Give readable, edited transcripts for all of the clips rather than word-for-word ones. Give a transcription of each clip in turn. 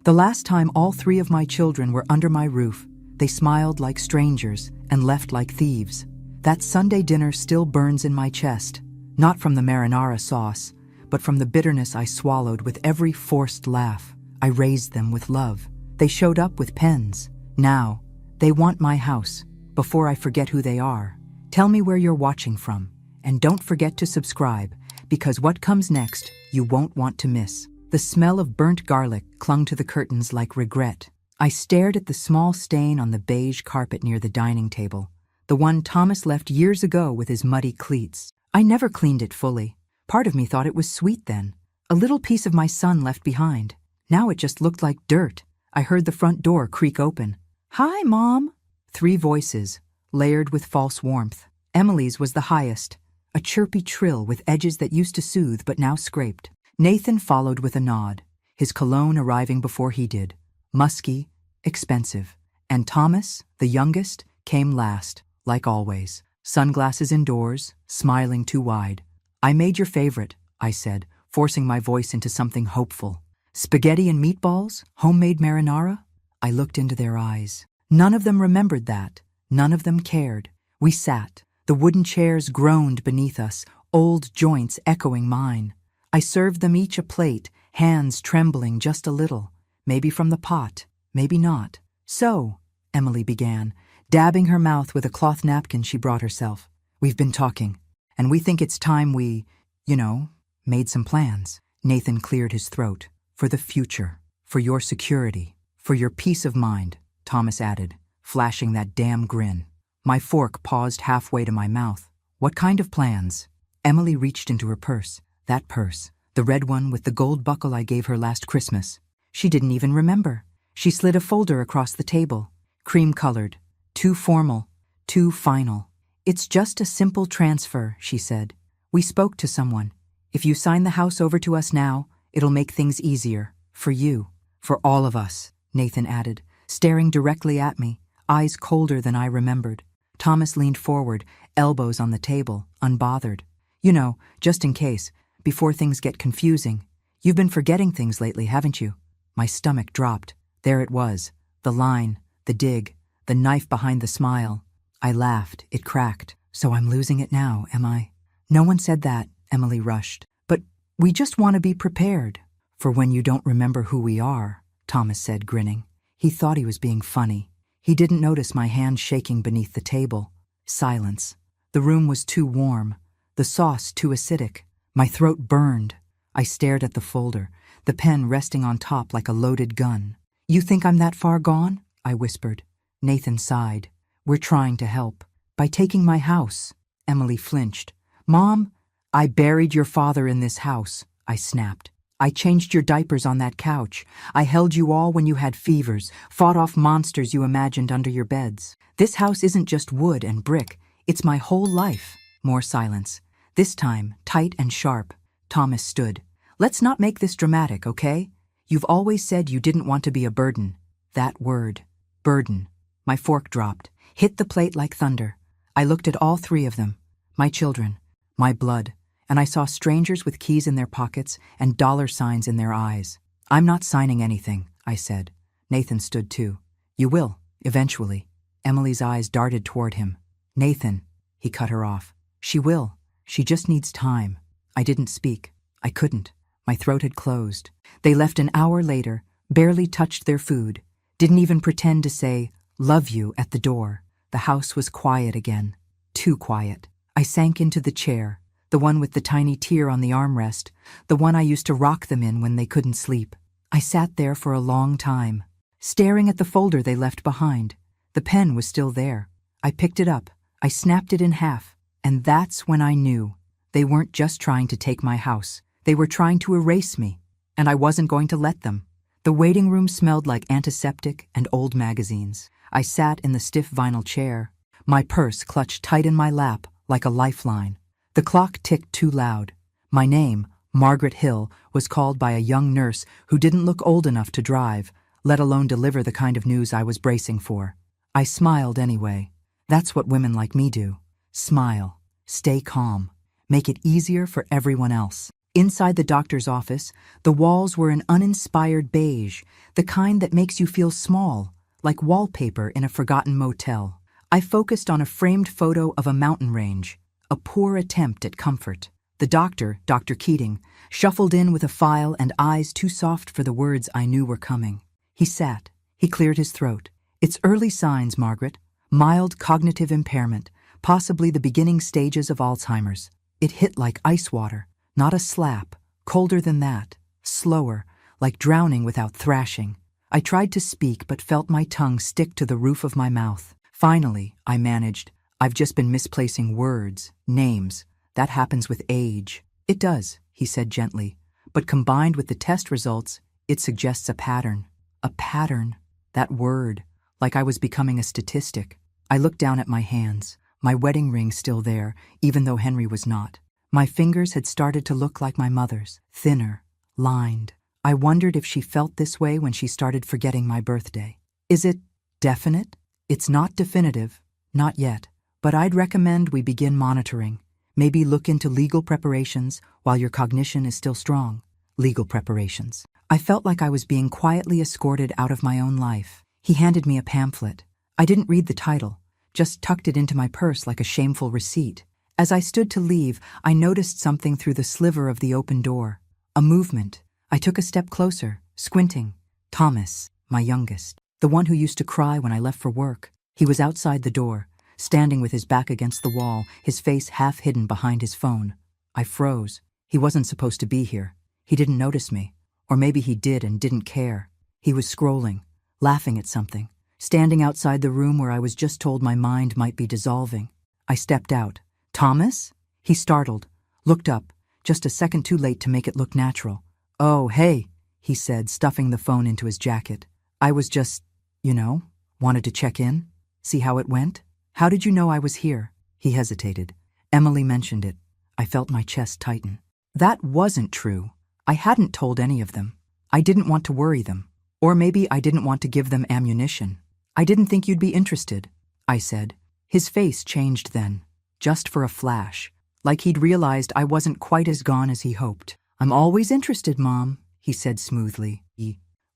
The last time all 3 of my children were under my roof, they smiled like strangers and left like thieves. That Sunday dinner still burns in my chest, not from the marinara sauce, but from the bitterness I swallowed with every forced laugh. I raised them with love. They showed up with pens. Now, they want my house. Before I forget who they are, tell me where you're watching from. And don't forget to subscribe, because what comes next, you won't want to miss. The smell of burnt garlic clung to the curtains like regret. I stared at the small stain on the beige carpet near the dining table, the one Thomas left years ago with his muddy cleats. I never cleaned it fully. Part of me thought it was sweet then. A little piece of my son left behind. Now it just looked like dirt. I heard the front door creak open. "Hi, Mom!" 3 voices, layered with false warmth. Emily's was the highest, a chirpy trill with edges that used to soothe but now scraped. Nathan followed with a nod, his cologne arriving before he did. Musky, expensive. And Thomas, the youngest, came last, like always. Sunglasses indoors, smiling too wide. "I made your favorite," I said, forcing my voice into something hopeful. "Spaghetti and meatballs? Homemade marinara?" I looked into their eyes. None of them remembered that. None of them cared. We sat. The wooden chairs groaned beneath us, old joints echoing mine. I served them each a plate, hands trembling just a little. Maybe from the pot, maybe not. "So," Emily began, dabbing her mouth with a cloth napkin she brought herself. "We've been talking, and we think it's time we, made some plans." Nathan cleared his throat. "For the future, for your security, for your peace of mind," Thomas added, flashing that damn grin. My fork paused halfway to my mouth. "What kind of plans?" Emily reached into her purse. That purse, the red one with the gold buckle I gave her last Christmas. She didn't even remember. She slid a folder across the table. Cream-colored. Too formal. Too final. "It's just a simple transfer," she said. "We spoke to someone. If you sign the house over to us now, it'll make things easier. For you. For all of us," Nathan added, staring directly at me, eyes colder than I remembered. Thomas leaned forward, elbows on the table, unbothered. Just in case, before things get confusing. "You've been forgetting things lately, haven't you?" My stomach dropped. There it was. The line, the dig, the knife behind the smile. I laughed. It cracked. "So I'm losing it now, am I?" "No one said that," Emily rushed. "But we just want to be prepared." "For when you don't remember who we are," Thomas said, grinning. He thought he was being funny. He didn't notice my hand shaking beneath the table. Silence. The room was too warm. The sauce too acidic. My throat burned. I stared at the folder, the pen resting on top like a loaded gun. "You think I'm that far gone?" I whispered. Nathan sighed. "We're trying to help. By taking my house." Emily flinched. "Mom, I buried your father in this house," I snapped. "I changed your diapers on that couch. I held you all when you had fevers, fought off monsters you imagined under your beds. This house isn't just wood and brick. It's my whole life." More silence. This time, tight and sharp. Thomas stood. "Let's not make this dramatic, okay? You've always said you didn't want to be a burden." That word. Burden. My fork dropped, hit the plate like thunder. I looked at all 3 of them. My children. My blood. And I saw strangers with keys in their pockets and dollar signs in their eyes. "I'm not signing anything," I said. Nathan stood too. "You will, eventually." Emily's eyes darted toward him. "Nathan," he cut her off. "She will. She just needs time." I didn't speak. I couldn't. My throat had closed. They left an hour later, barely touched their food, didn't even pretend to say, "Love you," at the door. The house was quiet again. Too quiet. I sank into the chair, the one with the tiny tear on the armrest, the one I used to rock them in when they couldn't sleep. I sat there for a long time, staring at the folder they left behind. The pen was still there. I picked it up. I snapped it in half. And that's when I knew. They weren't just trying to take my house. They were trying to erase me. And I wasn't going to let them. The waiting room smelled like antiseptic and old magazines. I sat in the stiff vinyl chair, my purse clutched tight in my lap like a lifeline. The clock ticked too loud. My name, Margaret Hill, was called by a young nurse who didn't look old enough to drive, let alone deliver the kind of news I was bracing for. I smiled anyway. That's what women like me do. Smile. Stay calm. Make it easier for everyone else. Inside the doctor's office, the walls were an uninspired beige, the kind that makes you feel small, like wallpaper in a forgotten motel. I focused on a framed photo of a mountain range, a poor attempt at comfort. The doctor, Dr. Keating, shuffled in with a file and eyes too soft for the words I knew were coming. He sat. He cleared his throat. "It's early signs, Margaret. Mild cognitive impairment, possibly the beginning stages of Alzheimer's. It hit like ice water, not a slap, colder than that, slower, like drowning without thrashing." I tried to speak but felt my tongue stick to the roof of my mouth. Finally, I managed, "I've just been misplacing words, names. That happens with age." "It does," he said gently, "but combined with the test results, it suggests a pattern." A pattern. That word, like I was becoming a statistic. I looked down at my hands, my wedding ring still there, even though Henry was not. My fingers had started to look like my mother's, thinner, lined. I wondered if she felt this way when she started forgetting my birthday. Is it definite? It's not definitive, not yet, but I'd recommend we begin monitoring. Maybe look into legal preparations while your cognition is still strong. Legal preparations. I felt like I was being quietly escorted out of my own life. He handed me a pamphlet. I didn't read the title, just tucked it into my purse like a shameful receipt. As I stood to leave, I noticed something through the sliver of the open door. A movement. I took a step closer, squinting. Thomas, my youngest, the one who used to cry when I left for work. He was outside the door, standing with his back against the wall, his face half hidden behind his phone. I froze. He wasn't supposed to be here. He didn't notice me. Or maybe he did and didn't care. He was scrolling, laughing at something, standing outside the room where I was just told my mind might be dissolving. I stepped out. "Thomas?" He startled, looked up, just a second too late to make it look natural. "Oh, hey," he said, stuffing the phone into his jacket. "I was just, wanted to check in, see how it went." "How did you know I was here?" He hesitated. "Emily mentioned it." I felt my chest tighten. That wasn't true. I hadn't told any of them. I didn't want to worry them. Or maybe I didn't want to give them ammunition. "I didn't think you'd be interested," I said. His face changed then, just for a flash, like he'd realized I wasn't quite as gone as he hoped. "I'm always interested, Mom," he said smoothly.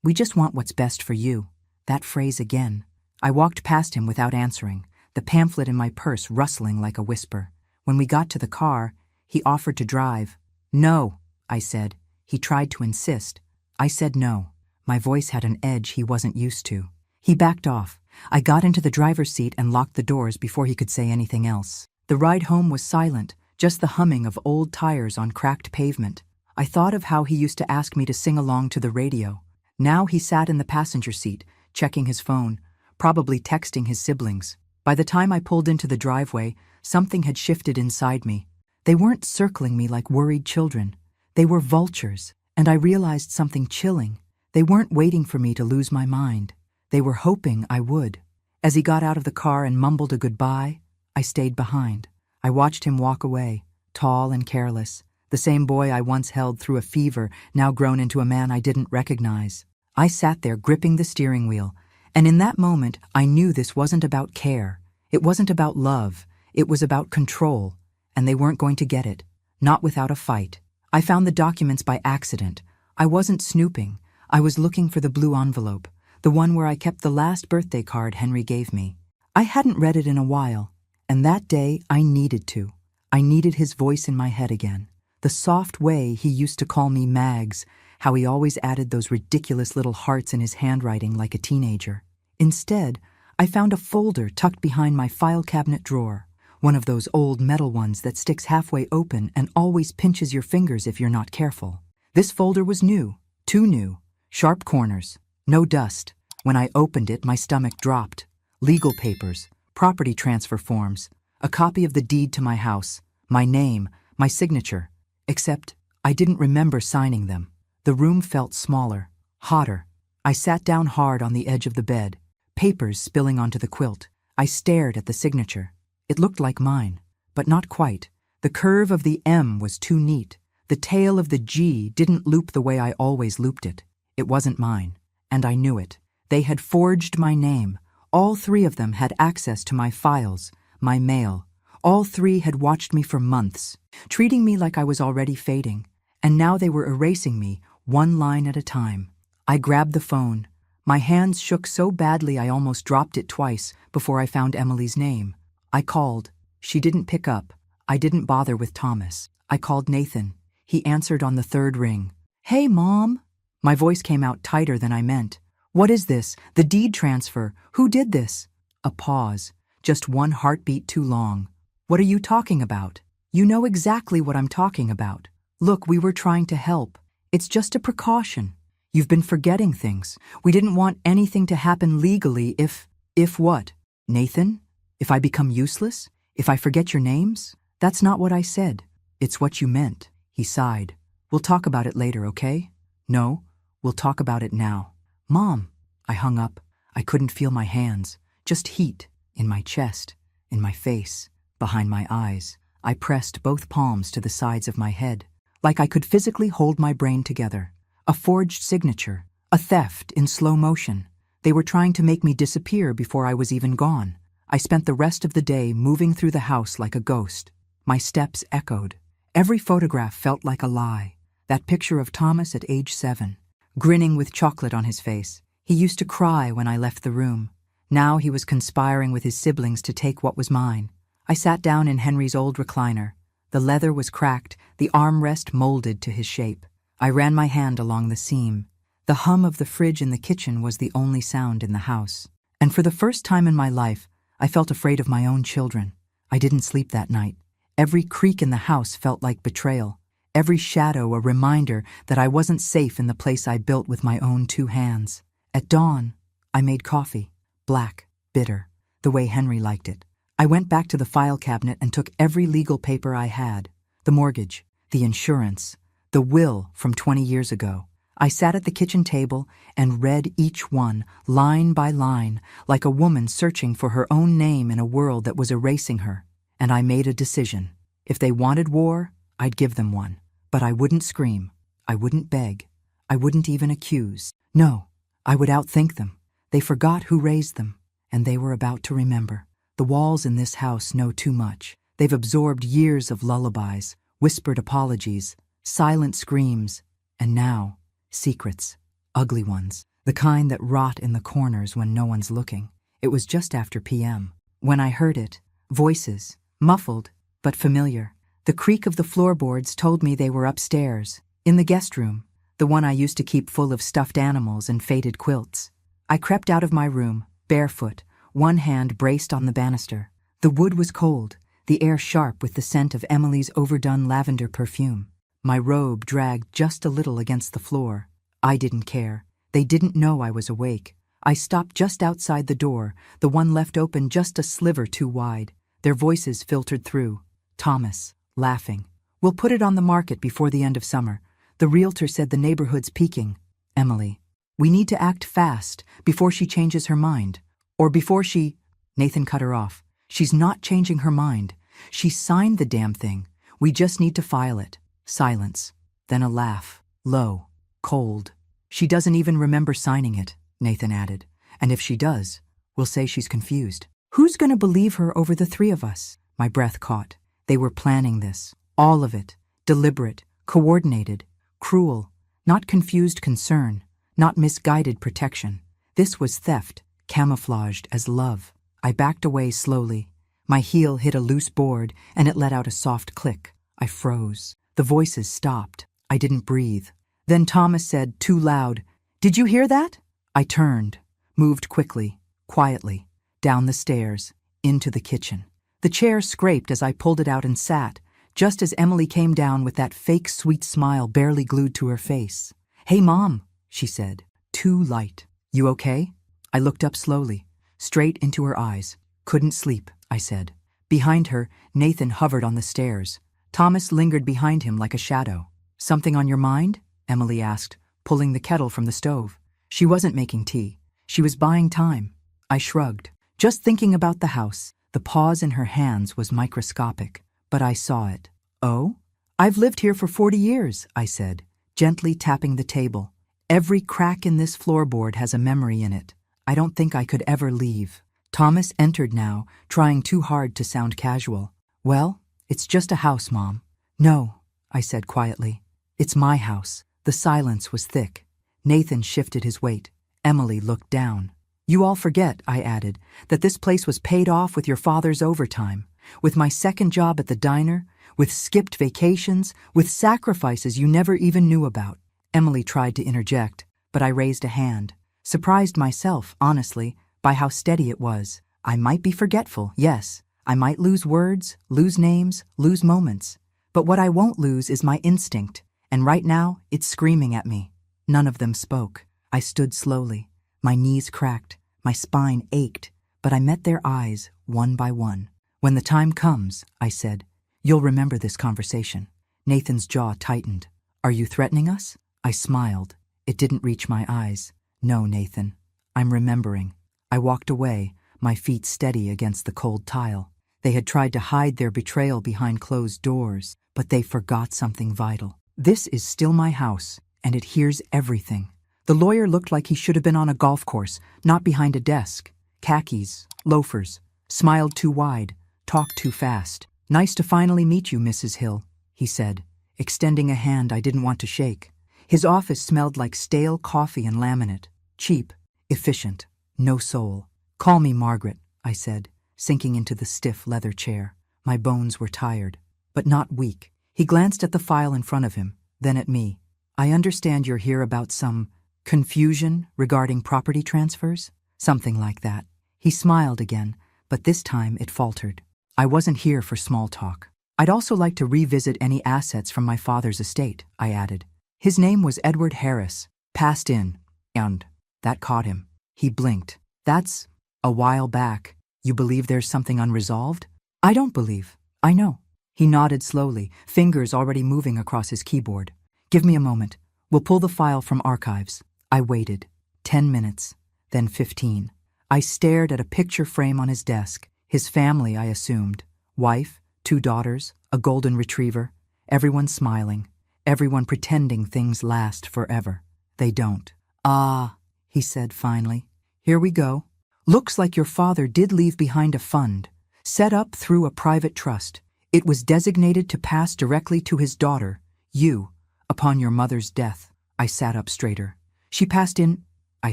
"We just want what's best for you." That phrase again. I walked past him without answering, the pamphlet in my purse rustling like a whisper. When we got to the car, he offered to drive. "No," I said. He tried to insist. I said no. My voice had an edge he wasn't used to. He backed off. I got into the driver's seat and locked the doors before he could say anything else. The ride home was silent, just the humming of old tires on cracked pavement. I thought of how he used to ask me to sing along to the radio. Now he sat in the passenger seat, checking his phone, probably texting his siblings. By the time I pulled into the driveway, something had shifted inside me. They weren't circling me like worried children. They were vultures, and I realized something chilling. They weren't waiting for me to lose my mind. They were hoping I would. As he got out of the car and mumbled a goodbye, I stayed behind. I watched him walk away, tall and careless, the same boy I once held through a fever, now grown into a man I didn't recognize. I sat there gripping the steering wheel, and in that moment I knew this wasn't about care. It wasn't about love. It was about control, and they weren't going to get it, not without a fight. I found the documents by accident. I wasn't snooping. I was looking for the blue envelope, the one where I kept the last birthday card Henry gave me. I hadn't read it in a while, and that day I needed to. I needed his voice in my head again. The soft way he used to call me Mags, how he always added those ridiculous little hearts in his handwriting like a teenager. Instead, I found a folder tucked behind my file cabinet drawer, one of those old metal ones that sticks halfway open and always pinches your fingers if you're not careful. This folder was new, too new, sharp corners, no dust. When I opened it, my stomach dropped. Legal papers, property transfer forms, a copy of the deed to my house, my name, my signature. Except I didn't remember signing them. The room felt smaller, hotter. I sat down hard on the edge of the bed, papers spilling onto the quilt. I stared at the signature. It looked like mine, but not quite. The curve of the M was too neat. The tail of the G didn't loop the way I always looped it. It wasn't mine, and I knew it. They had forged my name. All three of them had access to my files, my mail. All three had watched me for months, treating me like I was already fading. and now they were erasing me, one line at a time. I grabbed the phone. My hands shook so badly I almost dropped it twice before I found Emily's name. I called. She didn't pick up. I didn't bother with Thomas. I called Nathan. He answered on the third ring. "Hey, Mom." My voice came out tighter than I meant. "What is this? The deed transfer? Who did this?" A pause. Just one heartbeat too long. "What are you talking about?" "You know exactly what I'm talking about. Look, we were trying to help. It's just a precaution. You've been forgetting things. We didn't want anything to happen legally if what? Nathan? If I become useless? If I forget your names? That's not what I said. It's what you meant." He sighed. "We'll talk about it later, okay?" "No, we'll talk about it now." "Mom." I hung up. I couldn't feel my hands, just heat in my chest, in my face, behind my eyes. I pressed both palms to the sides of my head, like I could physically hold my brain together. A forged signature, a theft in slow motion. They were trying to make me disappear before I was even gone. I spent the rest of the day moving through the house like a ghost. My steps echoed. Every photograph felt like a lie. That picture of Thomas at age 7, grinning with chocolate on his face. He used to cry when I left the room. Now he was conspiring with his siblings to take what was mine. I sat down in Henry's old recliner. The leather was cracked, the armrest molded to his shape. I ran my hand along the seam. The hum of the fridge in the kitchen was the only sound in the house. And for the first time in my life, I felt afraid of my own children. I didn't sleep that night. Every creak in the house felt like betrayal. Every shadow a reminder that I wasn't safe in the place I built with my own 2 hands. At dawn, I made coffee. Black, bitter, the way Henry liked it. I went back to the file cabinet and took every legal paper I had. The mortgage, the insurance, the will from 20 years ago. I sat at the kitchen table and read each one, line by line, like a woman searching for her own name in a world that was erasing her. And I made a decision. If they wanted war, I'd give them one. But I wouldn't scream. I wouldn't beg. I wouldn't even accuse. No, I would outthink them. They forgot who raised them, and they were about to remember. The walls in this house know too much. They've absorbed years of lullabies, whispered apologies, silent screams, and now, secrets, ugly ones, the kind that rot in the corners when no one's looking. It was just after p.m. when I heard it. Voices, muffled, but familiar. The creak of the floorboards told me they were upstairs, in the guest room, the one I used to keep full of stuffed animals and faded quilts. I crept out of my room, barefoot, one hand braced on the banister. The wood was cold, the air sharp with the scent of Emily's overdone lavender perfume. My robe dragged just a little against the floor. I didn't care. They didn't know I was awake. I stopped just outside the door, the one left open just a sliver too wide. Their voices filtered through. Thomas, laughing. "We'll put it on the market before the end of summer. The realtor said the neighborhood's peaking." Emily, "We need to act fast, before she changes her mind. Or before she—" Nathan cut her off. "She's not changing her mind. She signed the damn thing. We just need to file it." Silence. Then a laugh. Low. Cold. "She doesn't even remember signing it," Nathan added. "And if she does, we'll say she's confused. Who's going to believe her over the 3 of us?" My breath caught. They were planning this. All of it. Deliberate. Coordinated. Cruel. Not confused concern. Not misguided protection. This was theft, camouflaged as love. I backed away slowly. My heel hit a loose board, and it let out a soft click. I froze. The voices stopped. I didn't breathe. Then Thomas said, too loud, "Did you hear that?" I turned, moved quickly, quietly, down the stairs, into the kitchen. The chair scraped as I pulled it out and sat, just as Emily came down with that fake sweet smile barely glued to her face. "Hey, Mom," she said. Too light. "You okay?" I looked up slowly, straight into her eyes. "Couldn't sleep," I said. Behind her, Nathan hovered on the stairs. Thomas lingered behind him like a shadow. "Something on your mind?" Emily asked, pulling the kettle from the stove. She wasn't making tea. She was buying time. I shrugged. Just thinking about the house. The pause in her hands was microscopic, but I saw it. "Oh? I've lived here for 40 years, I said, gently tapping the table. "Every crack in this floorboard has a memory in it. I don't think I could ever leave." Thomas entered now, trying too hard to sound casual. "Well, it's just a house, Mom." "No," I said quietly. It's my house. The silence was thick. Nathan shifted his weight. Emily looked down. You all forget, I added, that this place was paid off with your father's overtime, with my second job at the diner, with skipped vacations, with sacrifices you never even knew about. Emily tried to interject, but I raised a hand. Surprised myself, honestly, by how steady it was. I might be forgetful, yes. I might lose words, lose names, lose moments. But what I won't lose is my instinct, and right now it's screaming at me. None of them spoke. I stood slowly. My knees cracked, my spine ached, but I met their eyes one by one. When the time comes, I said, you'll remember this conversation. Nathan's jaw tightened. Are you threatening us? I smiled. It didn't reach my eyes. No, Nathan. I'm remembering. I walked away, my feet steady against the cold tile. They had tried to hide their betrayal behind closed doors, but they forgot something vital. This is still my house, and it hears everything. The lawyer looked like he should have been on a golf course, not behind a desk. Khakis, loafers, smiled too wide, talked too fast. Nice to finally meet you, Mrs. Hill, he said, extending a hand I didn't want to shake. His office smelled like stale coffee and laminate. Cheap, efficient, no soul. Call me Margaret, I said, sinking into the stiff leather chair. My bones were tired, but not weak. He glanced at the file in front of him, then at me. I understand you're here about some confusion regarding property transfers? Something like that. He smiled again, but this time it faltered. I wasn't here for small talk. I'd also like to revisit any assets from my father's estate, I added. His name was Edward Harris, passed in, and that caught him. He blinked. That's a while back. You believe there's something unresolved? I don't believe. I know. He nodded slowly, fingers already moving across his keyboard. Give me a moment. We'll pull the file from archives. I waited. 10 minutes, then 15. I stared at a picture frame on his desk. His family, I assumed. Wife, 2 daughters, a golden retriever. Everyone smiling. Everyone pretending things last forever. They don't. Ah, he said finally. Here we go. Looks like your father did leave behind a fund, set up through a private trust. It was designated to pass directly to his daughter, you, upon your mother's death. I sat up straighter. She passed in, I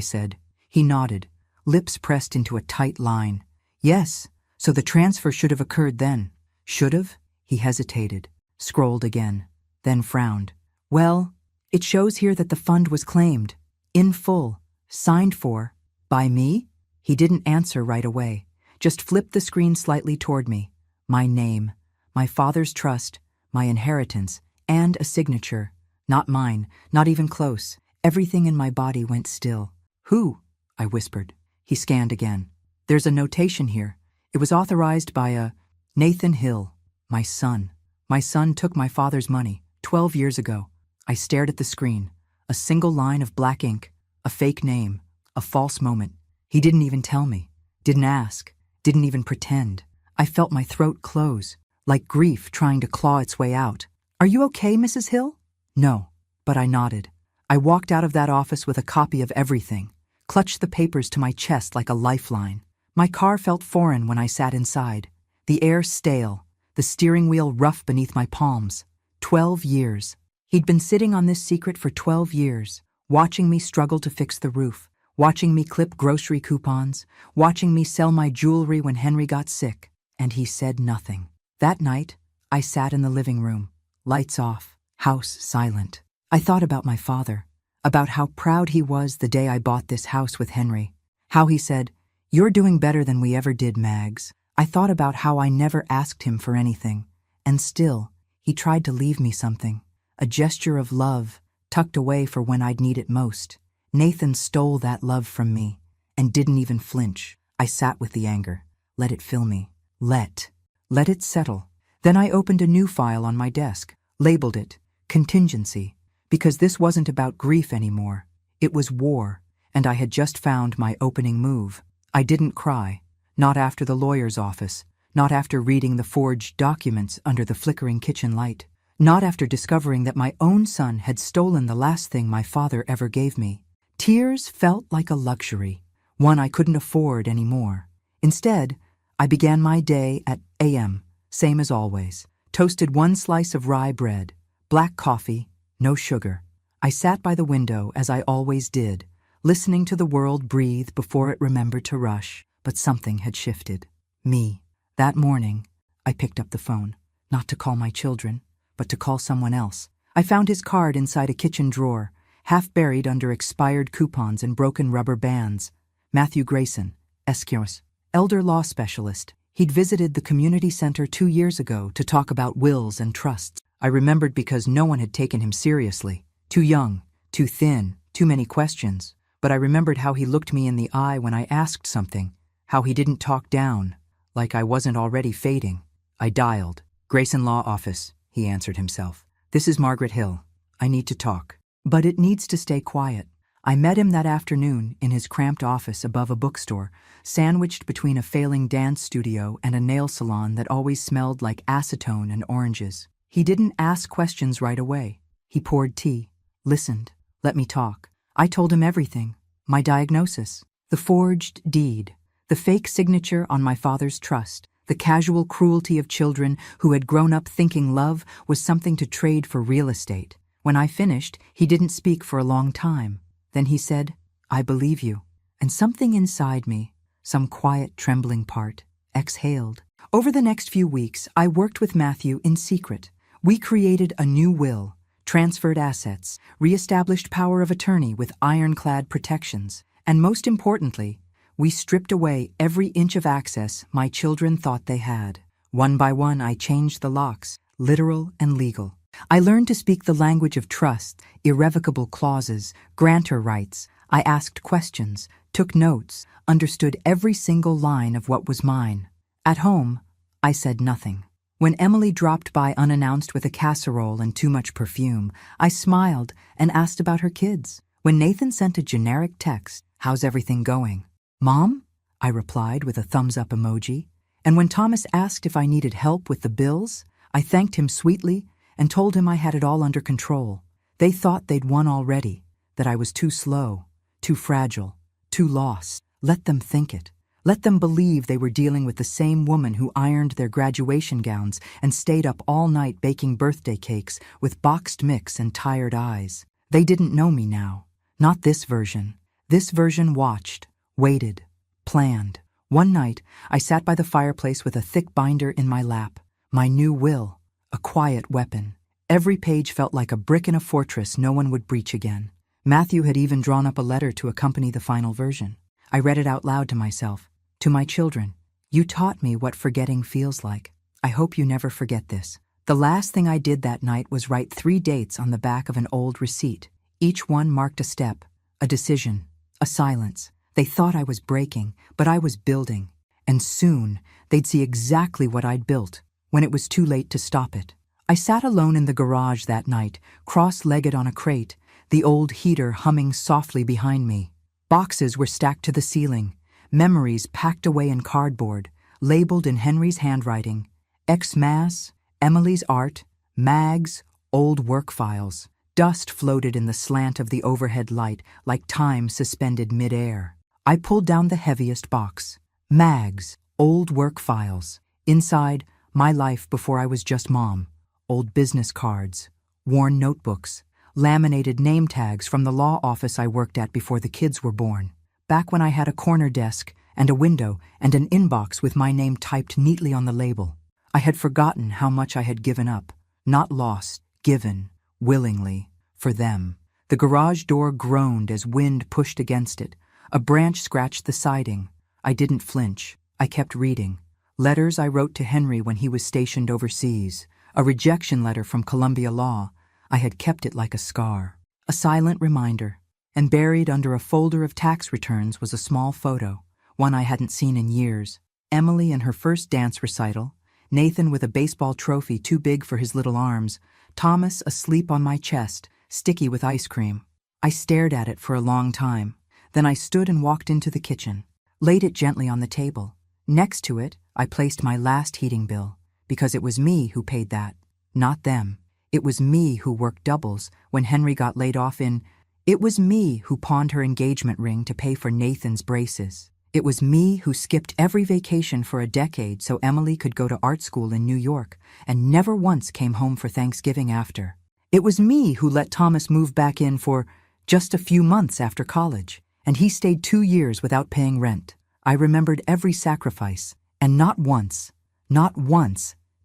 said. He nodded, lips pressed into a tight line. Yes, so the transfer should have occurred then. Should have? He hesitated, scrolled again, then frowned. Well, it shows here that the fund was claimed, in full, signed for, by me? He didn't answer right away, just flipped the screen slightly toward me. My name, my father's trust, my inheritance, and a signature. Not mine, not even close. Everything in my body went still. Who? I whispered. He scanned again. There's a notation here. It was authorized by a Nathan Hill, my son. My son took my father's money 12 years ago. I stared at the screen. A single line of black ink, a fake name, a false moment. He didn't even tell me, didn't ask, didn't even pretend. I felt my throat close, like grief trying to claw its way out. Are you okay, Mrs. Hill? No, but I nodded. I walked out of that office with a copy of everything, clutched the papers to my chest like a lifeline. My car felt foreign when I sat inside, the air stale, the steering wheel rough beneath my palms. 12 years. He'd been sitting on this secret for 12 years, watching me struggle to fix the roof, watching me clip grocery coupons, watching me sell my jewelry when Henry got sick, and he said nothing. That night, I sat in the living room, lights off, house silent. I thought about my father, about how proud he was the day I bought this house with Henry, how he said, "You're doing better than we ever did, Mags." I thought about how I never asked him for anything, and still, he tried to leave me something, a gesture of love, tucked away for when I'd need it most. Nathan stole that love from me, and didn't even flinch. I sat with the anger, let it fill me. Let it settle. Then I opened a new file on my desk, labeled it Contingency, because this wasn't about grief anymore. It was war, and I had just found my opening move. I didn't cry, not after the lawyer's office, not after reading the forged documents under the flickering kitchen light, not after discovering that my own son had stolen the last thing my father ever gave me. Tears felt like a luxury, one I couldn't afford anymore. Instead, I began my day at a.m., same as always. Toasted 1 slice of rye bread, black coffee, no sugar. I sat by the window as I always did, listening to the world breathe before it remembered to rush. But something had shifted. Me. That morning, I picked up the phone, not to call my children, but to call someone else. I found his card inside a kitchen drawer, half buried under expired coupons and broken rubber bands. Matthew Grayson, Esquiros, elder law specialist. He'd visited the community center 2 years ago to talk about wills and trusts. I remembered because no one had taken him seriously. Too young, too thin, too many questions. But I remembered how he looked me in the eye when I asked something, how he didn't talk down, like I wasn't already fading. I dialed. Grayson Law Office, he answered himself. This is Margaret Hill. I need to talk. But it needs to stay quiet. I met him that afternoon in his cramped office above a bookstore, sandwiched between a failing dance studio and a nail salon that always smelled like acetone and oranges. He didn't ask questions right away. He poured tea, listened, let me talk. I told him everything. My diagnosis, the forged deed, the fake signature on my father's trust, the casual cruelty of children who had grown up thinking love was something to trade for real estate. When I finished, he didn't speak for a long time. Then he said, I believe you. And something inside me, some quiet, trembling part, exhaled. Over the next few weeks, I worked with Matthew in secret. We created a new will, transferred assets, re-established power of attorney with ironclad protections, and most importantly, we stripped away every inch of access my children thought they had. One by one, I changed the locks, literal and legal. I learned to speak the language of trust, irrevocable clauses, grantor rights. I asked questions, took notes, understood every single line of what was mine. At home, I said nothing. When Emily dropped by unannounced with a casserole and too much perfume, I smiled and asked about her kids. When Nathan sent a generic text, how's everything going? Mom? I replied with a thumbs-up emoji. And when Thomas asked if I needed help with the bills, I thanked him sweetly and told him I had it all under control. They thought they'd won already, that I was too slow, too fragile, too lost. Let them think it. Let them believe they were dealing with the same woman who ironed their graduation gowns and stayed up all night baking birthday cakes with boxed mix and tired eyes. They didn't know me now. Not this version. This version watched, waited, planned. One night, I sat by the fireplace with a thick binder in my lap. My new will, a quiet weapon. Every page felt like a brick in a fortress no one would breach again. Matthew had even drawn up a letter to accompany the final version. I read it out loud to myself. To my children, you taught me what forgetting feels like. I hope you never forget this. The last thing I did that night was write 3 dates on the back of an old receipt. Each one marked a step, a decision, a silence. They thought I was breaking, but I was building. And soon, they'd see exactly what I'd built, when it was too late to stop it. I sat alone in the garage that night, cross-legged on a crate, the old heater humming softly behind me. Boxes were stacked to the ceiling. Memories packed away in cardboard, labeled in Henry's handwriting. Ex-Mass, Emily's art, mags, old work files. Dust floated in the slant of the overhead light like time suspended mid-air. I pulled down the heaviest box. Mags, old work files. Inside, my life before I was just mom. Old business cards, worn notebooks, laminated name tags from the law office I worked at before the kids were born. Back when I had a corner desk and a window and an inbox with my name typed neatly on the label. I had forgotten how much I had given up, not lost, given, willingly, for them. The garage door groaned as wind pushed against it. A branch scratched the siding. I didn't flinch. I kept reading. Letters I wrote to Henry when he was stationed overseas. A rejection letter from Columbia Law. I had kept it like a scar. A silent reminder. And buried under a folder of tax returns was a small photo, one I hadn't seen in years. Emily in her first dance recital, Nathan with a baseball trophy too big for his little arms, Thomas asleep on my chest, sticky with ice cream. I stared at it for a long time. Then I stood and walked into the kitchen, laid it gently on the table. Next to it, I placed my last heating bill, because it was me who paid that, not them. It was me who worked doubles when Henry got laid off in... It was me who pawned her engagement ring to pay for Nathan's braces. It was me who skipped every vacation for a decade so Emily could go to art school in New York and never once came home for Thanksgiving after. It was me who let Thomas move back in for just a few months after college, and he stayed 2 years without paying rent. I remembered every sacrifice, and not once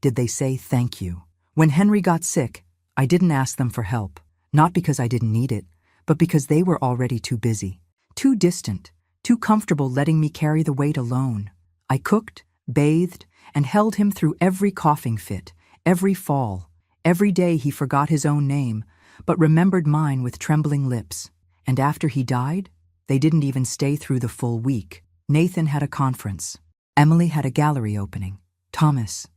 did they say thank you. When Henry got sick, I didn't ask them for help, not because I didn't need it, but because they were already too busy, too distant, too comfortable letting me carry the weight alone. I cooked, bathed, and held him through every coughing fit, every fall. Every day he forgot his own name, but remembered mine with trembling lips. And after he died, they didn't even stay through the full week. Nathan had a conference. Emily had a gallery opening. Thomas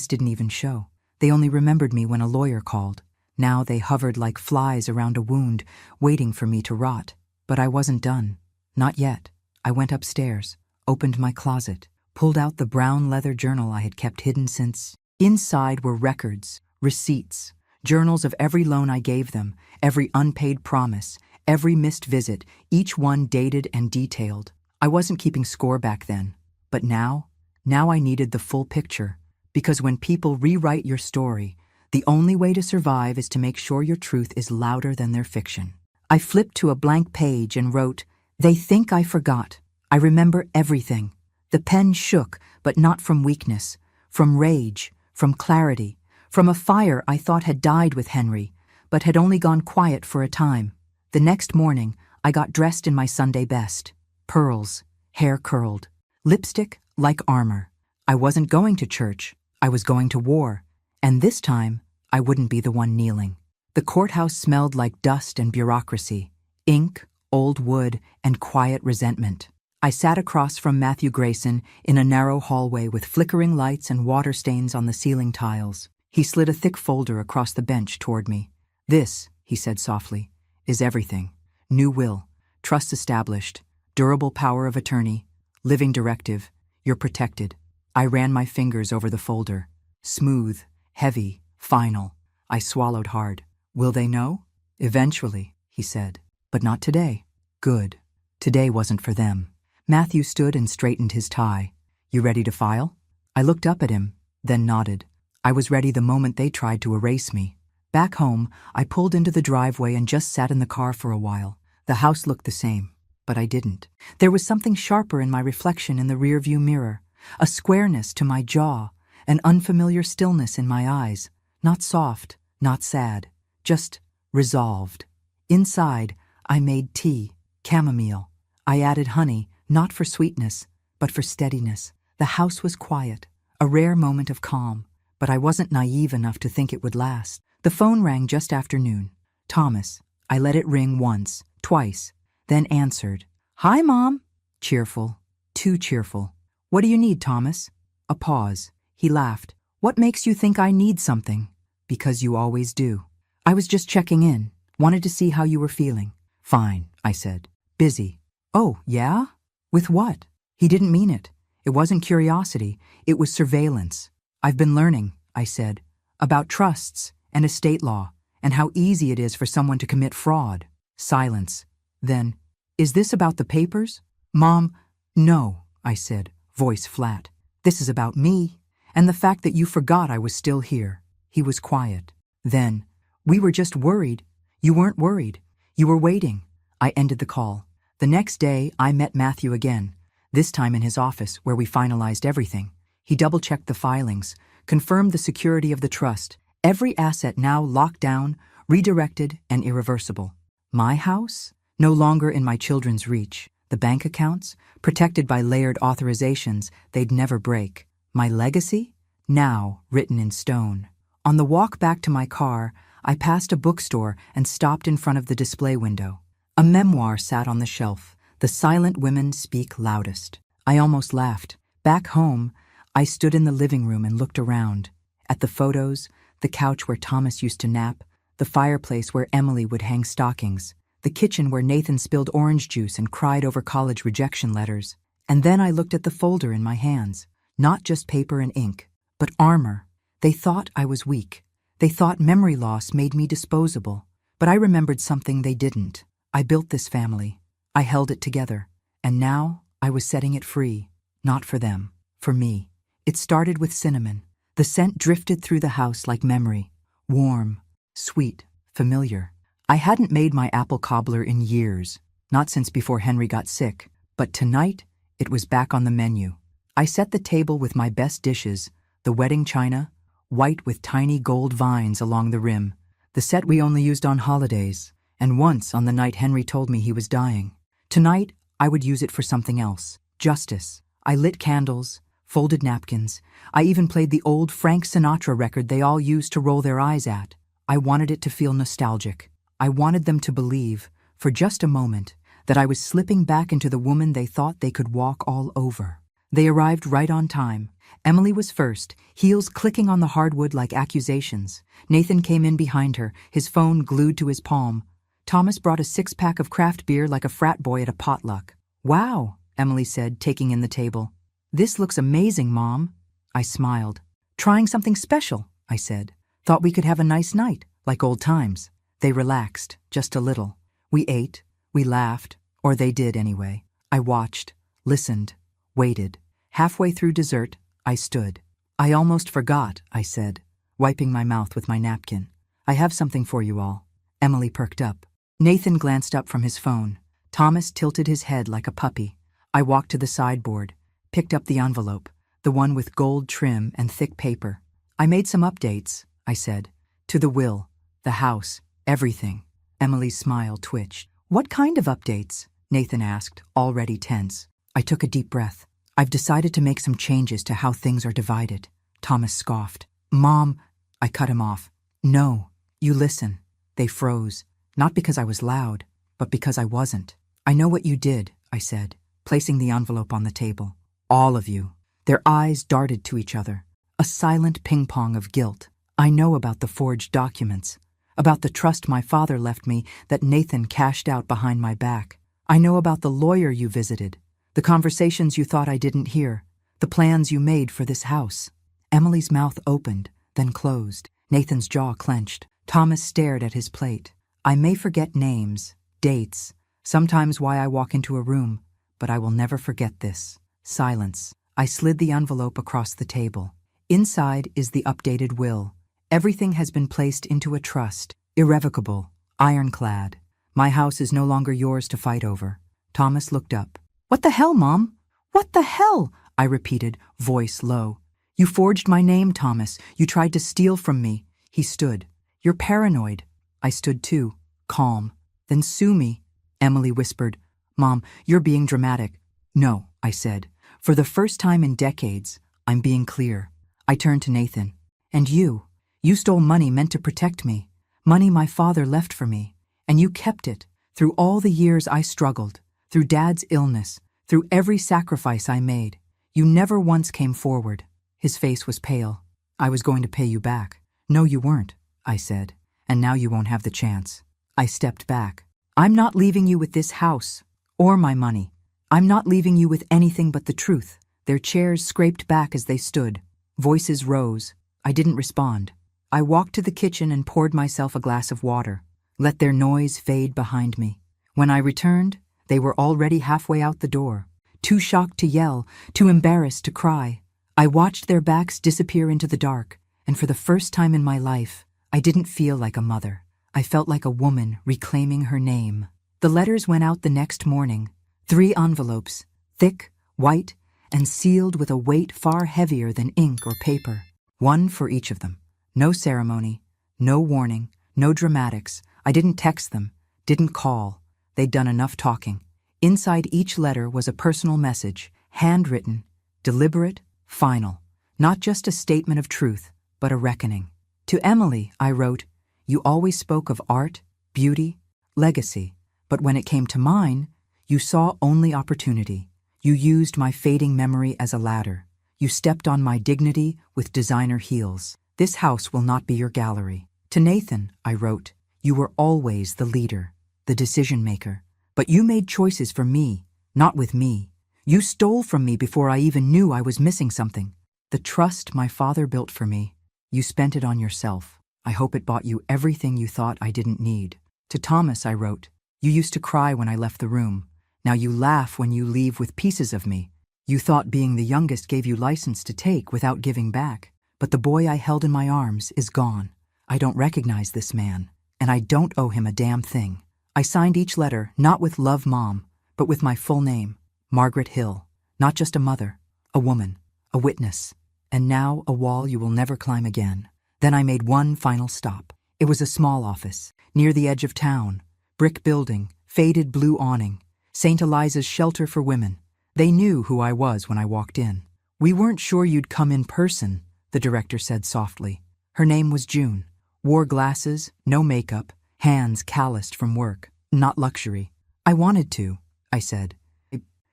didn't even show. They only remembered me when a lawyer called. Now they hovered like flies around a wound, waiting for me to rot. But I wasn't done. Not yet. I went upstairs, opened my closet, pulled out the brown leather journal I had kept hidden since. Inside were records, receipts, journals of every loan I gave them, every unpaid promise, every missed visit, each one dated and detailed. I wasn't keeping score back then, but now I needed the full picture, because when people rewrite your story, the only way to survive is to make sure your truth is louder than their fiction. I flipped to a blank page and wrote, "They think I forgot. I remember everything." The pen shook, but not from weakness, from rage, from clarity, from a fire I thought had died with Henry, but had only gone quiet for a time. The next morning, I got dressed in my Sunday best. Pearls, hair curled, lipstick like armor. I wasn't going to church, I was going to war, and this time, I wouldn't be the one kneeling. The courthouse smelled like dust and bureaucracy, ink, old wood, and quiet resentment. I sat across from Matthew Grayson in a narrow hallway with flickering lights and water stains on the ceiling tiles. He slid a thick folder across the bench toward me. "This," he said softly, "is everything. New will, trust established, durable power of attorney, living directive, you're protected." I ran my fingers over the folder. Smooth, heavy, final. I swallowed hard. "Will they know?" "Eventually," he said. "But not today." "Good. Today wasn't for them." Matthew stood and straightened his tie. "You ready to file?" I looked up at him, then nodded. I was ready the moment they tried to erase me. Back home, I pulled into the driveway and just sat in the car for a while. The house looked the same, but I didn't. There was something sharper in my reflection in the rearview mirror, a squareness to my jaw, an unfamiliar stillness in my eyes, not soft, not sad, just resolved. Inside, I made tea, chamomile. I added honey, not for sweetness, but for steadiness. The house was quiet, a rare moment of calm, but I wasn't naive enough to think it would last. The phone rang just after noon. Thomas. I let it ring once, twice, then answered. "Hi, Mom." Cheerful, too cheerful. "What do you need, Thomas?" A pause. He laughed. "What makes you think I need something?" "Because you always do." "I was just checking in. Wanted to see how you were feeling." "Fine," I said. "Busy." "Oh, yeah? With what?" He didn't mean it. It wasn't curiosity. It was surveillance. "I've been learning," I said, "about trusts and estate law and how easy it is for someone to commit fraud." Silence. Then, "Is this about the papers?" "Mom, no," I said, voice flat. "This is about me and the fact that you forgot I was still here." He was quiet. Then, "We were just worried." "You weren't worried. You were waiting." I ended the call. The next day, I met Matthew again, this time in his office where we finalized everything. He double-checked the filings, confirmed the security of the trust, every asset now locked down, redirected, and irreversible. My house? No longer in my children's reach. The bank accounts? Protected by layered authorizations they'd never break. My legacy? Now written in stone. On the walk back to my car, I passed a bookstore and stopped in front of the display window. A memoir sat on the shelf. The Silent Women Speak Loudest. I almost laughed. Back home, I stood in the living room and looked around. At the photos, the couch where Thomas used to nap, the fireplace where Emily would hang stockings, the kitchen where Nathan spilled orange juice and cried over college rejection letters. And then I looked at the folder in my hands. Not just paper and ink, but armor. They thought I was weak. They thought memory loss made me disposable. But I remembered something they didn't. I built this family. I held it together. And now I was setting it free. Not for them. For me. It started with cinnamon. The scent drifted through the house like memory. Warm, Sweet, familiar. I hadn't made my apple cobbler in years, not since before Henry got sick, but tonight it was back on the menu. I set the table with my best dishes, the wedding china, white with tiny gold vines along the rim, the set we only used on holidays, and once on the night Henry told me he was dying. Tonight, I would use it for something else. Justice. I lit candles, folded napkins. I even played the old Frank Sinatra record they all used to roll their eyes at. I wanted it to feel nostalgic. I wanted them to believe, for just a moment, that I was slipping back into the woman they thought they could walk all over. They arrived right on time. Emily was first, heels clicking on the hardwood like accusations. Nathan came in behind her, his phone glued to his palm. Thomas brought a six-pack of craft beer like a frat boy at a potluck. "Wow," Emily said, taking in the table. "This looks amazing, Mom." I smiled. "Trying something special," I said. "Thought we could have a nice night, like old times." They relaxed, just a little. We ate, we laughed, or they did anyway. I watched, listened, waited. Halfway through dessert, I stood. "I almost forgot," I said, wiping my mouth with my napkin. "I have something for you all." Emily perked up. Nathan glanced up from his phone. Thomas tilted his head like a puppy. I walked to the sideboard, picked up the envelope, the one with gold trim and thick paper. "I made some updates," I said. "To the will, the house, everything." Emily's smile twitched. "What kind of updates?" Nathan asked, already tense. I took a deep breath. "I've decided to make some changes to how things are divided." Thomas scoffed. "Mom," I cut him off. "No, you listen." They froze, not because I was loud, but because I wasn't. "I know what you did," I said, placing the envelope on the table. "All of you." Their eyes darted to each other, a silent ping-pong of guilt. "I know about the forged documents, about the trust my father left me that Nathan cashed out behind my back. I know about the lawyer you visited, the conversations you thought I didn't hear, the plans you made for this house." Emily's mouth opened, then closed. Nathan's jaw clenched. Thomas stared at his plate. "I may forget names, dates, sometimes why I walk into a room, but I will never forget this." Silence. I slid the envelope across the table. Inside is the updated will. Everything has been placed into a trust, irrevocable, ironclad. My house is no longer yours to fight over. Thomas looked up. "What the hell, Mom? What the hell?" I repeated, voice low. "You forged my name, Thomas. You tried to steal from me." He stood. "You're paranoid." I stood too, calm. "Then sue me," Emily whispered. "Mom, you're being dramatic." "No," I said. "For the first time in decades, I'm being clear." I turned to Nathan. "And you? You stole money meant to protect me, money my father left for me, and you kept it through all the years I struggled, through Dad's illness, through every sacrifice I made. You never once came forward." His face was pale. "I was going to pay you back." "No, you weren't," I said, "and now you won't have the chance." I stepped back. "I'm not leaving you with this house, or my money. I'm not leaving you with anything but the truth." Their chairs scraped back as they stood. Voices rose. I didn't respond. I walked to the kitchen and poured myself a glass of water, let their noise fade behind me. When I returned, they were already halfway out the door, too shocked to yell, too embarrassed to cry. I watched their backs disappear into the dark, and for the first time in my life, I didn't feel like a mother. I felt like a woman reclaiming her name. The letters went out the next morning, 3 envelopes, thick, white, and sealed with a weight far heavier than ink or paper. One for each of them. No ceremony, no warning, no dramatics. I didn't text them, didn't call. They'd done enough talking. Inside each letter was a personal message, handwritten, deliberate, final. Not just a statement of truth, but a reckoning. To Emily, I wrote, "You always spoke of art, beauty, legacy, but when it came to mine, you saw only opportunity. You used my fading memory as a ladder. You stepped on my dignity with designer heels. This house will not be your gallery." To Nathan, I wrote, "You were always the leader, the decision maker, but you made choices for me, not with me. You stole from me before I even knew I was missing something. The trust my father built for me, you spent it on yourself. I hope it bought you everything you thought I didn't need." To Thomas, I wrote, "You used to cry when I left the room. Now you laugh when you leave with pieces of me. You thought being the youngest gave you license to take without giving back. But the boy I held in my arms is gone. I don't recognize this man, and I don't owe him a damn thing. I signed each letter not with Love Mom, but with my full name, Margaret Hill. Not just a mother, a woman, a witness, and now a wall you will never climb again. Then I made one final stop. It was a small office, near the edge of town. Brick building, faded blue awning, St. Eliza's shelter for women. They knew who I was when I walked in. "We weren't sure you'd come in person," the director said softly. Her name was June. Wore glasses, no makeup, hands calloused from work. Not luxury. "I wanted to," I said.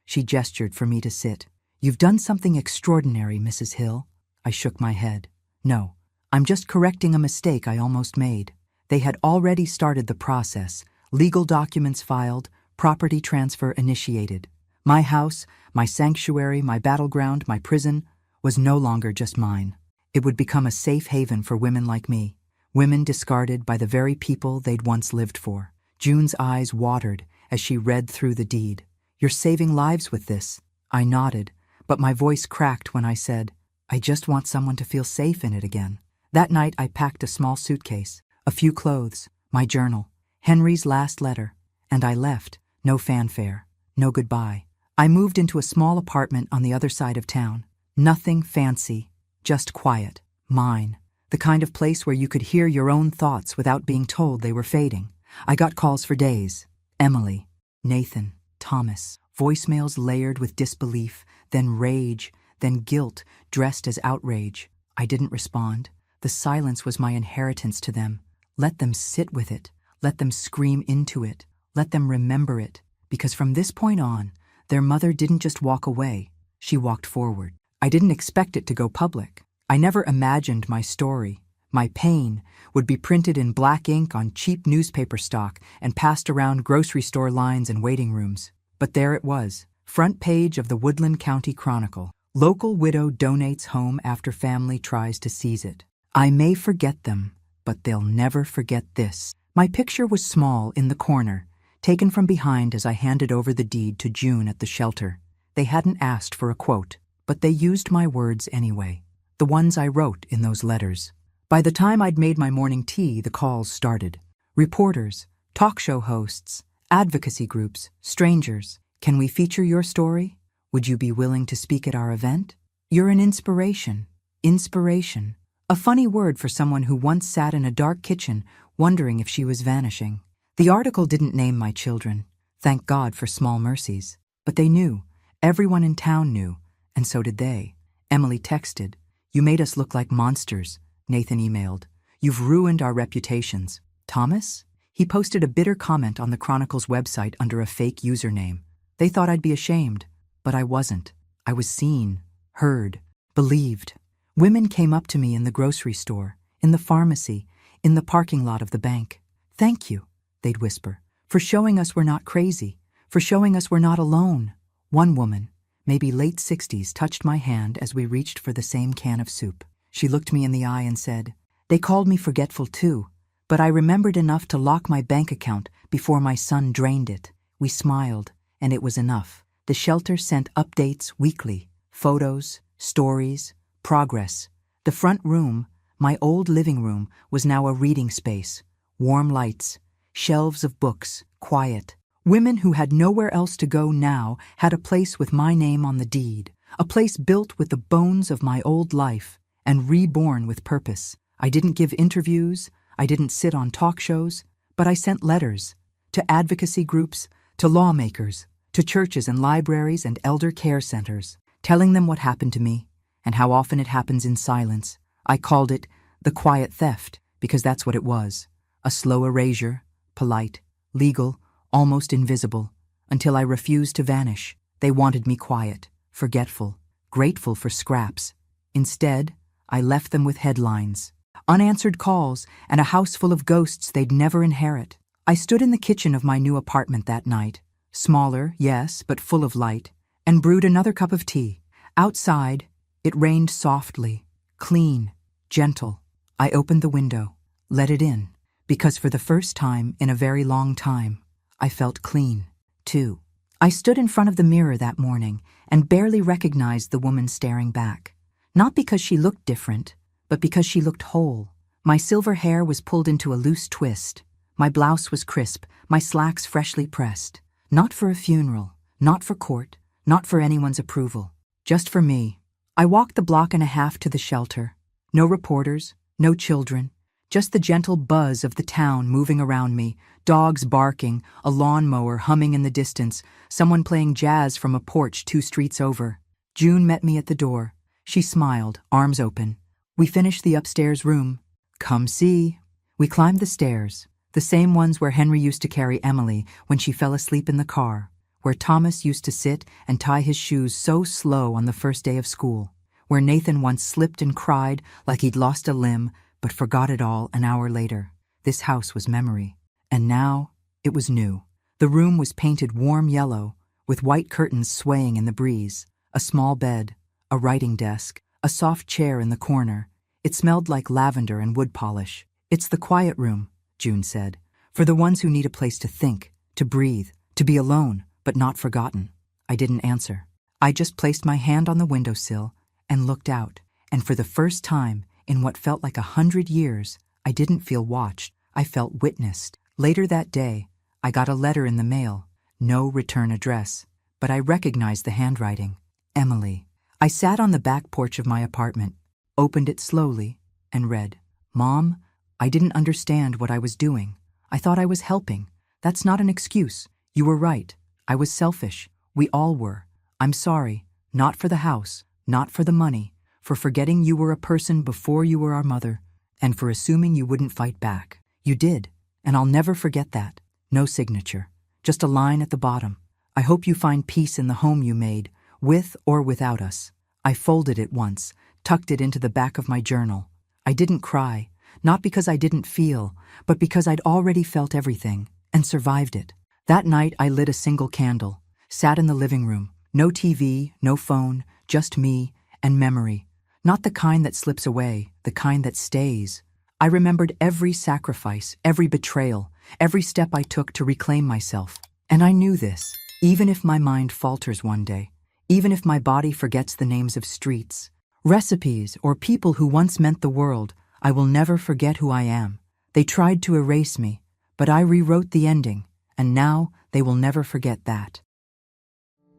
She gestured for me to sit. "You've done something extraordinary, Mrs. Hill." I shook my head. "No, I'm just correcting a mistake I almost made." They had already started the process. Legal documents filed, property transfer initiated. My house, my sanctuary, my battleground, my prison, was no longer just mine. It would become a safe haven for women like me, women discarded by the very people they'd once lived for. June's eyes watered as she read through the deed. "You're saving lives with this." I nodded, but my voice cracked when I said, "I just want someone to feel safe in it again." That night I packed a small suitcase, a few clothes, my journal, Henry's last letter, and I left. No fanfare, no goodbye. I moved into a small apartment on the other side of town. Nothing fancy, just quiet, mine, the kind of place where you could hear your own thoughts without being told they were fading. I got calls for days. Emily, Nathan, Thomas, voicemails layered with disbelief, then rage, then guilt dressed as outrage. I didn't respond. The silence was my inheritance to them. Let them sit with it. Let them scream into it. Let them remember it. Because from this point on, their mother didn't just walk away. She walked forward. I didn't expect it to go public. I never imagined my story, my pain, would be printed in black ink on cheap newspaper stock and passed around grocery store lines and waiting rooms. But there it was, front page of the Woodland County Chronicle. Local widow donates home after family tries to seize it. I may forget them, but they'll never forget this. My picture was small in the corner, taken from behind as I handed over the deed to June at the shelter. They hadn't asked for a quote, but they used my words anyway, the ones I wrote in those letters. By the time I'd made my morning tea, the calls started. Reporters, talk show hosts, advocacy groups, strangers. "Can we feature your story? Would you be willing to speak at our event? You're an inspiration." Inspiration. A funny word for someone who once sat in a dark kitchen wondering if she was vanishing. The article didn't name my children. Thank God for small mercies. But they knew. Everyone in town knew. And so did they. Emily texted, "You made us look like monsters." Nathan emailed, "You've ruined our reputations." Thomas? He posted a bitter comment on the Chronicle's website under a fake username. They thought I'd be ashamed, but I wasn't. I was seen, heard, believed. Women came up to me in the grocery store, in the pharmacy, in the parking lot of the bank. "Thank you," they'd whisper, "for showing us we're not crazy, for showing us we're not alone." One woman, maybe late 60s, touched my hand as we reached for the same can of soup. She looked me in the eye and said, "They called me forgetful too, but I remembered enough to lock my bank account before my son drained it." We smiled, and it was enough. The shelter sent updates weekly, photos, stories, progress. The front room, my old living room, was now a reading space. Warm lights, shelves of books, quiet. Women who had nowhere else to go now had a place with my name on the deed, a place built with the bones of my old life and reborn with purpose. I didn't give interviews, I didn't sit on talk shows, but I sent letters to advocacy groups, to lawmakers, to churches and libraries and elder care centers, telling them what happened to me and how often it happens in silence. I called it the quiet theft because that's what it was, a slow erasure, polite, legal, almost invisible, until I refused to vanish. They wanted me quiet, forgetful, grateful for scraps. Instead, I left them with headlines, unanswered calls, and a house full of ghosts they'd never inherit. I stood in the kitchen of my new apartment that night, smaller, yes, but full of light, and brewed another cup of tea. Outside, it rained softly, clean, gentle. I opened the window, let it in, because for the first time in a very long time, I felt clean, too. I stood in front of the mirror that morning and barely recognized the woman staring back. Not because she looked different, but because she looked whole. My silver hair was pulled into a loose twist. My blouse was crisp, my slacks freshly pressed. Not for a funeral, not for court, not for anyone's approval. Just for me. I walked the block and a half to the shelter. No reporters, no children. Just the gentle buzz of the town moving around me, dogs barking, a lawnmower humming in the distance, someone playing jazz from a porch 2 streets over. June met me at the door. She smiled, arms open. We finished the upstairs room. Come see. We climbed the stairs, the same ones where Henry used to carry Emily when she fell asleep in the car, where Thomas used to sit and tie his shoes so slow on the first day of school, where Nathan once slipped and cried like he'd lost a limb but forgot it all an hour later. This house was memory. And now, it was new. The room was painted warm yellow, with white curtains swaying in the breeze, a small bed, a writing desk, a soft chair in the corner. It smelled like lavender and wood polish. It's the quiet room, June said, for the ones who need a place to think, to breathe, to be alone, but not forgotten. I didn't answer. I just placed my hand on the windowsill and looked out, and for the first time, in what felt like 100 years, I didn't feel watched. I felt witnessed. Later that day, I got a letter in the mail. No return address, but I recognized the handwriting. Emily. I sat on the back porch of my apartment, opened it slowly, and read, "Mom, I didn't understand what I was doing. I thought I was helping. That's not an excuse. You were right. I was selfish. We all were. I'm sorry. Not for the house, not for the money, for forgetting you were a person before you were our mother, and for assuming you wouldn't fight back. You did, and I'll never forget that. No signature, just a line at the bottom. I hope you find peace in the home you made, with or without us." I folded it once, tucked it into the back of my journal. I didn't cry, not because I didn't feel, but because I'd already felt everything, and survived it. That night I lit a single candle, sat in the living room, no TV, no phone, just me and memory. Not the kind that slips away, the kind that stays. I remembered every sacrifice, every betrayal, every step I took to reclaim myself. And I knew this, even if my mind falters one day, even if my body forgets the names of streets, recipes, or people who once meant the world, I will never forget who I am. They tried to erase me, but I rewrote the ending, and now they will never forget that.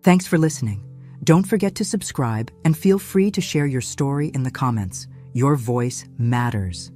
Thanks for listening. Don't forget to subscribe and feel free to share your story in the comments. Your voice matters.